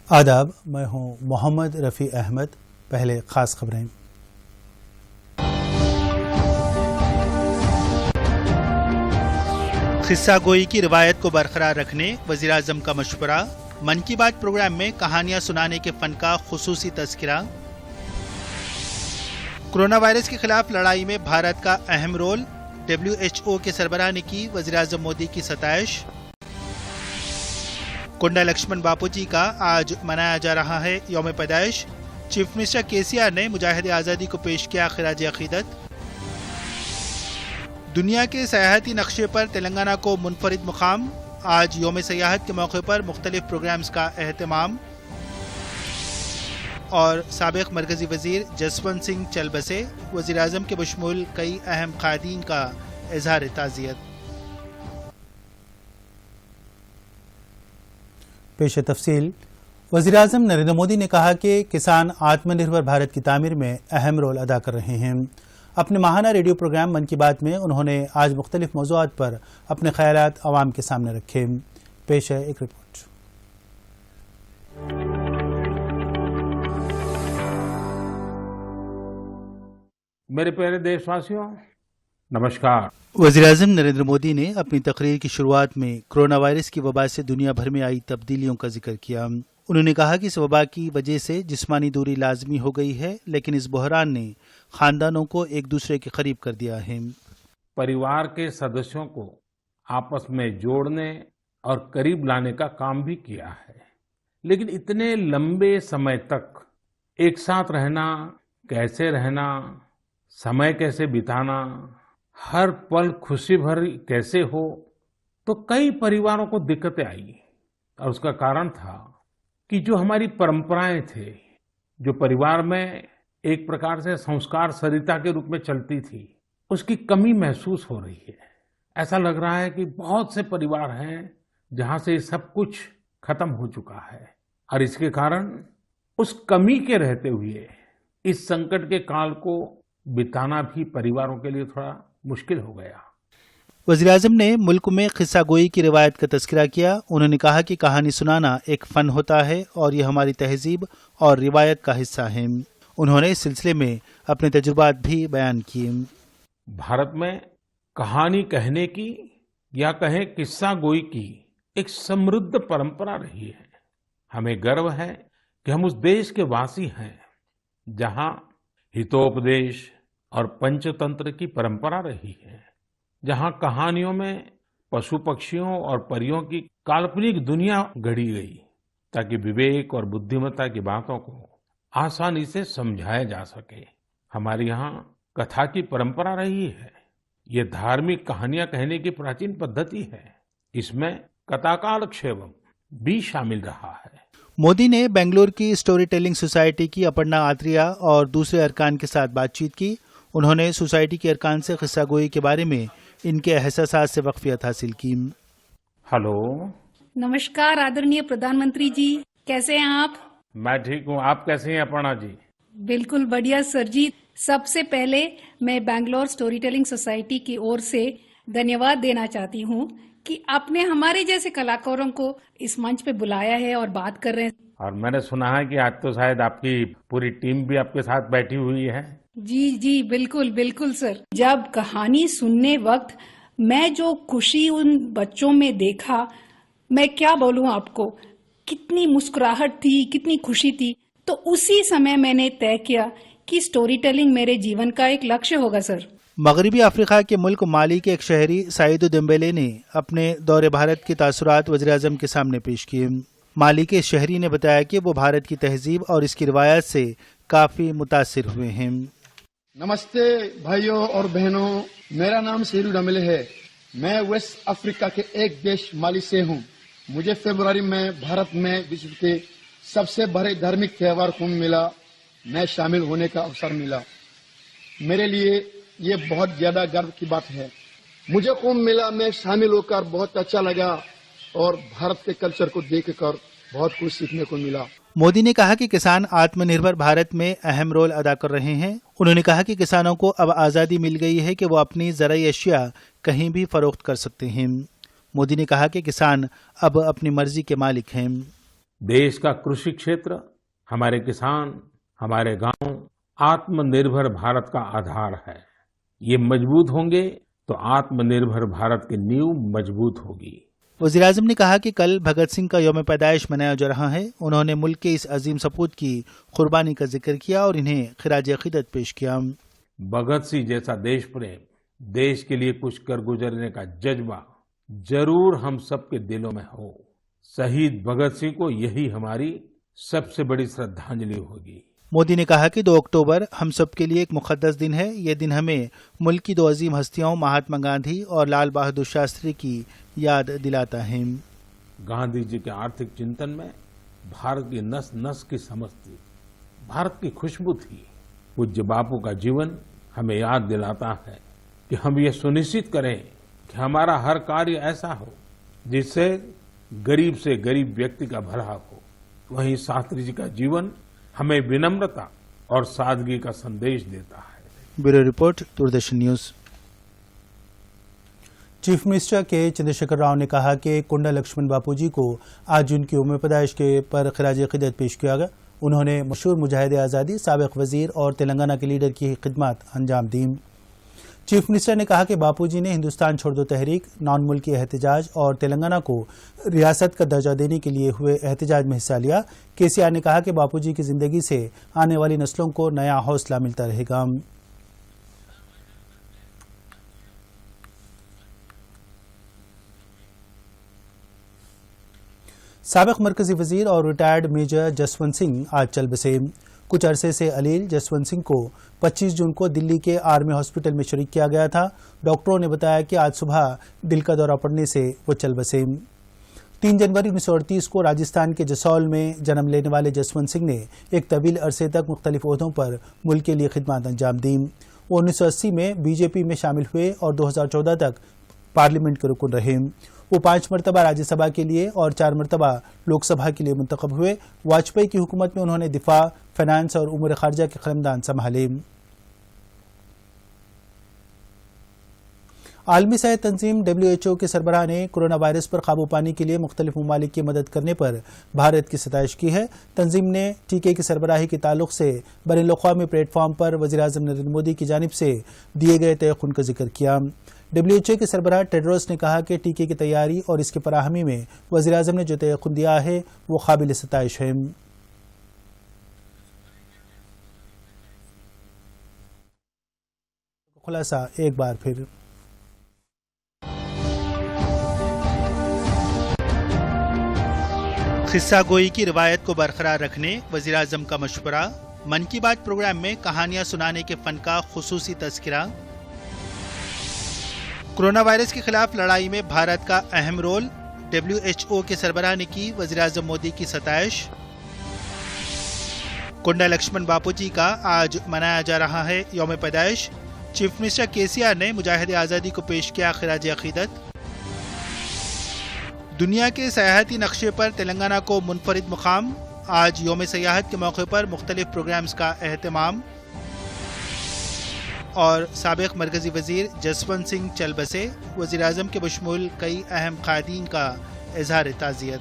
आदाब, मैं हूं मोहम्मद रफ़ी अहमद। पहले खास खबरें। खिस्सा गोई की रिवायत को बरकरार रखने वज़ीर आज़म का मशवरा। मन की बात प्रोग्राम में कहानियां सुनाने के फन का खुसूसी तज़किरा। कोरोना वायरस के खिलाफ लड़ाई में भारत का अहम रोल, WHO के सरबराह ने की वज़ीर आज़म मोदी की सताइश। कुंडा लक्ष्मण बापूजी का आज मनाया जा रहा है यौम पैदाइश। चीफ मिनिस्टर KCR ने मुजाहिद आज़ादी को पेश किया खिराज अक़ीदत। दुनिया के सयाहती नक्शे पर तेलंगाना को मुनफरिद मुकाम, आज यौम सयाहत के मौके पर मुख्तलिफ प्रोग्राम्स का एहतमाम। और साबिक़ मरकज़ी वज़ीर जसवंत सिंह चल बसे, वज़ीर आज़म के बशमूल कई अहम क़ायदीन का इज़हार ताज़ियत। पेश तफसील। वज़ीर आज़म नरेंद्र मोदी ने कहा कि किसान आत्मनिर्भर भारत की तामीर में अहम रोल अदा कर रहे हैं। अपने माहाना रेडियो प्रोग्राम मन की बात में उन्होंने आज मुख्तलिफ मौज़ूआत पर अपने ख़यालात अवाम के सामने रखे। पेश है एक रिपोर्ट। मेरे प्यारे देशवासियों, नमस्कार। वज़ीर-ए-आज़म नरेंद्र मोदी ने अपनी तकरीर की शुरुआत में कोरोना वायरस की वबा से दुनिया भर में आई तब्दीलियों का जिक्र किया। उन्होंने कहा कि इस वबा की वजह से जिस्मानी दूरी लाजमी हो गई है, लेकिन इस बहरान ने खानदानों को एक दूसरे के करीब कर दिया है। परिवार के सदस्यों को आपस में जोड़ने और करीब लाने का काम भी किया है, लेकिन इतने लंबे समय तक एक साथ रहना, कैसे रहना, समय कैसे बिताना, हर पल खुशी भरी कैसे हो, तो कई परिवारों को दिक्कतें आई। और उसका कारण था कि जो हमारी परंपराएं थे, जो परिवार में एक प्रकार से संस्कार सरिता के रूप में चलती थी, उसकी कमी महसूस हो रही है। ऐसा लग रहा है कि बहुत से परिवार हैं जहां से सब कुछ खत्म हो चुका है, और इसके कारण उस कमी के रहते हुए इस संकट के काल को बिताना भी परिवारों के लिए थोड़ा मुश्किल हो गया। वज़ीर आज़म ने मुल्क में खिस्सा गोई की रिवायत का तज़किरा किया। उन्होंने कहा कि कहानी सुनाना एक फ़न होता है और ये हमारी तहजीब और रिवायत का हिस्सा है। उन्होंने इस सिलसिले में अपने तजुर्बात भी बयान किए। भारत में कहानी कहने की या कहें किस्सा गोई की एक समृद्ध परंपरा रही है। हमें गर्व है कि हम उस देश के वासी हैं जहां हितोपदेश और पंचतंत्र की परंपरा रही है, जहां कहानियों में पशु पक्षियों और परियों की काल्पनिक दुनिया गढ़ी गई ताकि विवेक और बुद्धिमत्ता की बातों को आसानी से समझाया जा सके। हमारे यहाँ कथा की परंपरा रही है। ये धार्मिक कहानियां कहने की प्राचीन पद्धति है। इसमें कथाकालक्षेपम भी शामिल रहा है। मोदी ने बेंगलुरु की स्टोरी टेलिंग सोसाइटी की अपर्णा आत्रेया और दूसरे अरकान के साथ बातचीत की। उन्होंने सोसाइटी के अरकान से खिस्सा गोई के बारे में इनके एहसास से वाकफियत हासिल की। हेलो, नमस्कार आदरणीय प्रधानमंत्री जी, कैसे हैं आप? मैं ठीक हूँ, आप कैसे हैं अपर्णा जी? बिल्कुल बढ़िया सर जी। सबसे पहले मैं बैंगलोर स्टोरी टेलिंग सोसाइटी की ओर से धन्यवाद देना चाहती हूँ कि आपने हमारे जैसे कलाकारों को इस मंच पे बुलाया है और बात कर रहे हैं। और मैंने सुना है कि आज तो शायद आपकी पूरी टीम भी आपके साथ बैठी हुई है। जी जी, बिल्कुल बिल्कुल सर। जब कहानी सुनने वक्त मैं जो खुशी उन बच्चों में देखा, मैं क्या बोलूं आपको, कितनी मुस्कुराहट थी, कितनी खुशी थी। तो उसी समय मैंने तय किया कि स्टोरी टेलिंग मेरे जीवन का एक लक्ष्य होगा सर। मगरबी अफ्रीका के मुल्क माली के एक शहरी साइदो देम्बेले ने अपने दौरे भारत के तासुरात वज़ीर आज़म के सामने पेश किए। माली के शहरी ने बताया कि वो भारत की तहजीब और इसकी रिवायत से काफी मुतासिर हुए हैं। नमस्ते भाइयों और बहनों, मेरा नाम सेरू डमेले है। मैं वेस्ट अफ्रीका के एक देश माली से हूँ। मुझे फरवरी में भारत में विश्व के सबसे बड़े धार्मिक त्योहार कुंभ मेला में शामिल होने का अवसर मिला। मेरे लिए ये बहुत ज्यादा गर्व की बात है। मुझे कुंभ मेला में शामिल होकर बहुत अच्छा लगा और भारत के कल्चर को देखकर बहुत कुछ सीखने को मिला। मोदी ने कहा कि किसान आत्मनिर्भर भारत में अहम रोल अदा कर रहे हैं। उन्होंने कहा कि किसानों को अब आज़ादी मिल गई है कि वो अपनी ज़राई अशिया कहीं भी फरोख्त कर सकते हैं। मोदी ने कहा कि किसान अब अपनी मर्जी के मालिक हैं। देश का कृषि क्षेत्र, हमारे किसान, हमारे गांव आत्मनिर्भर भारत का आधार है। ये मजबूत होंगे तो आत्मनिर्भर भारत की नींव मजबूत होगी। वज़ीर-ए-आज़म ने कहा कि कल भगत सिंह का यौम पैदाइश मनाया जा रहा है। उन्होंने मुल्क के इस अजीम सपूत की कुर्बानी का जिक्र किया और इन्हें खिराज अकीदत पेश किया। भगत सिंह जैसा देश प्रेम, देश के लिए कुछ कर गुजरने का जज्बा जरूर हम सबके दिलों में हो। शहीद भगत सिंह को यही हमारी सबसे बड़ी श्रद्धांजलि होगी। मोदी ने कहा कि 2 अक्टूबर हम सब के लिए एक मुकद्दस दिन है। ये दिन हमें मुल्क की 2 अजीम हस्तियों महात्मा गांधी और लाल बहादुर शास्त्री की याद दिलाता है। गांधी जी के आर्थिक चिंतन में भारत की नस नस की समझ थी, भारत की खुशबू थी। पूज्य बापू का जीवन हमें याद दिलाता है कि हम ये सुनिश्चित करें कि हमारा हर कार्य ऐसा हो जिससे गरीब से गरीब व्यक्ति का भला हो। वहीं शास्त्री जी का जीवन हमें विनम्रता और सादगी का संदेश देता है। Bureau report, Doordarshan news. Chief minister के चंद्रशेखर राव ने कहा कि कुंडा लक्ष्मण बापूजी को आज उनकी यौम पैदाइश के पर खिराज अकीदत पेश किया गया। उन्होंने मशहूर मुजाहिद आज़ादी, साबिक वजीर और तेलंगाना के लीडर की खिदमत अंजाम दी। चीफ मिनिस्टर ने कहा कि बापूजी ने हिंदुस्तान छोड़ दो तहरीक, नॉन मुल्की एहतजाज और तेलंगाना को रियासत का दर्जा देने के लिए हुए एहतजाज में हिस्सा लिया। केसीआर ने कहा कि बापूजी की जिंदगी से आने वाली नस्लों को नया हौसला मिलता रहेगा। साबिक मरकजी वजीर और रिटायर्ड मेजर जसवंत सिंह आज चल बसे। कुछ अरसे से अलील जसवंत सिंह को 25 जून को दिल्ली के आर्मी हॉस्पिटल में शरीक किया गया था। डॉक्टरों ने बताया कि आज सुबह दिल का दौरा पड़ने से वो चल बसे। 3 जनवरी 1938 को राजस्थान के जसौल में जन्म लेने वाले जसवंत सिंह ने एक तवील अरसे तक मुख्तलिफ ओहदों पर मुल्क के लिए खिदमत अंजाम दी। वो 1980 में बीजेपी में शामिल हुए और 2014 तक पार्लियामेंट के रुकन रहे। वो 5 मरतबा राज्यसभा के लिए और 4 मरतबा लोकसभा के लिए मुंतखब हुए। वाजपेयी की हुकूमत में उन्होंने दिफा, फाइनेंस और उमूर खारजा के क़लमदान संभाले। आलमी सेहत तंजीम WHO के सरबराह ने कोरोना वायरस पर काबू पाने के लिए मुख्तलिफ ममालिक की मदद करने पर भारत की सताइश की है। तंजीम ने टीके की सरबराही के ताल्लुक से बैनुल-अक़वामी प्लेटफॉर्म पर वज़ीर-ए-आज़म नरेंद्र मोदी की जानिब से दिए गए तयक़ुन का जिक्र किया। WHO के सरबराह टेड्रोस ने कहा कि टीके की तैयारी और इसकी फराहमी में वज़ीर-ए-आज़म ने जो तयक़ुन दिया है वो काबिल सताइश है। खुलासा एक बार फिर। किस्सा गोई की रिवायत को बरकरार रखने वज़ीर-ए-आज़म का मशवरा। मन की बात प्रोग्राम में कहानियां सुनाने के फन का खुसूसी तज़किरा। कोरोना वायरस के खिलाफ लड़ाई में भारत का अहम रोल, WHO के सरबराह ने की वज़ीर-ए-आज़म मोदी की सताइश। कुंडा लक्ष्मण बापूजी का आज मनाया जा रहा है यौम पैदाइश। चीफ मिनिस्टर केसीआर ने मुजाहिद आज़ादी को पेश किया खिराज अकीदत। दुनिया के सयाहती नक्शे पर तेलंगाना को मुनफरिद मुकाम, आज यौम सयाहत के मौके पर मुख्तलिफ प्रोग्राम्स का एहतमाम। और साबिक मरकजी वजीर जसवंत सिंह चल बसे, वज़ीर-ए-आज़म के बशमूल कई अहम कायदीन का इज़हार ताज़ियत।